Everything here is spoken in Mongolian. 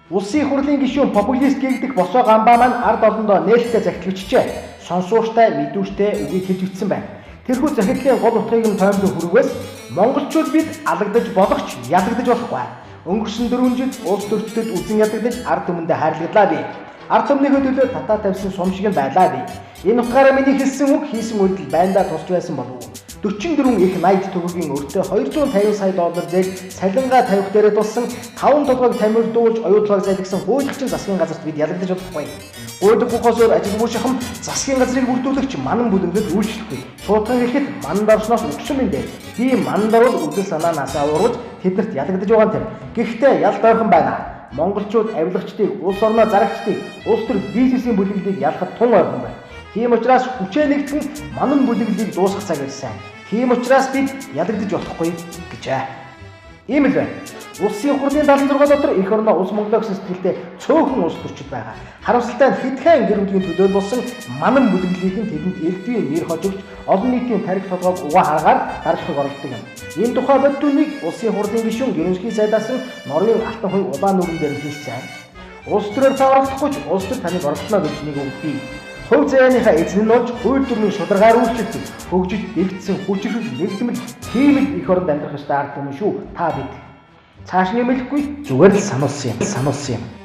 Улсын их хурлын гишүүн популист гэгдэх босоо гамбаа маань ард олондоо нээлттэй захилагчжээ. Сонсууштай, мэдүүштэй үгийг хэлж өгсөн байна. Тэрхүү захидлын гол утгыг нь тоймлон хүргээс монголчууд бид алагдаж болох ч ядагдаж болохгүй. Өнгөрсөн 4 жил улс төрчдөд үзэн ядагдаж ард түмэндээ хайрлагдлаа би. Ард түмнийхөө төлөө татаа тавьсан сум шиг нь байлаа би. Энэ утгаараа миний хэлсэн үг хийсэн үйлдэл байндаа тусч байсан болов. 44 их 80 төгрөгийн өртөө 250 сая доллар зээл салингаа тавих дээрээ тулсан 5 толгойг тамирдуулж оюутлогоо залгисан хуучин засгийн газарт бид ялагдаж болохгүй. Гуйдаг ухаасаар ажилгүй шахам засгийн газрыг бүрдүүлэгч манан бүлэндэд үйлчлэхгүй. Шуудхан хэлэхэд манан дарсноос өгсөн юм дээ. Би манан дарвал үдэл санаанаасаа урууж тэднэрт ялагдаж байгаа юм. Гэхдээ ялт ойрхон байна. Монголчууд авилагчдыг, улс орноо зарагчдыг, улс төр бизнесийн бүлэглэлийг ялахад тун ойрхон байна. Тийм учраас хүчээ нэгтгэн манан бүлэглэлийг дуусгах цаг ирсэн. Тийм учраас бид ялагдаж болохгүй гэжээ. Ийм л байна. Улсын хурлын 76 дотор эх орноо улс Монголоо гэсэн сэтгэлдээ цөөхөн улс төрчид байгаа. Харамсалтай нь хэдхэн гэр бүлийн төлөөлөл болсон манан бүлэглэлийг нь тэдэнд элдвийн нэр хожигч олон нийтийн тарих толгойг угаа харгаар даржихыг оролдог юм. Энэ тухай боддуунийг улсын хурлын гишүүн ерөнхий сайдаасан Норвегийн алтан хувь улаан нүрэн дээр хэлсэн. Улс төрөөр та оролцохгүй ч улс төр таныг оролцоно гэж нэг үгтэй. Хувь заяаныхаа эзэн нь болж хууль дүрмийн шударгаар үйлчлэгдэх хөгжиж дэгдсэн хүчрхэг нэгдмэл тийм их оронд амьдрах ёстой ард түмэн шүү. Та бид цааш нэмэлгүй зүгээр л сануулсан юм.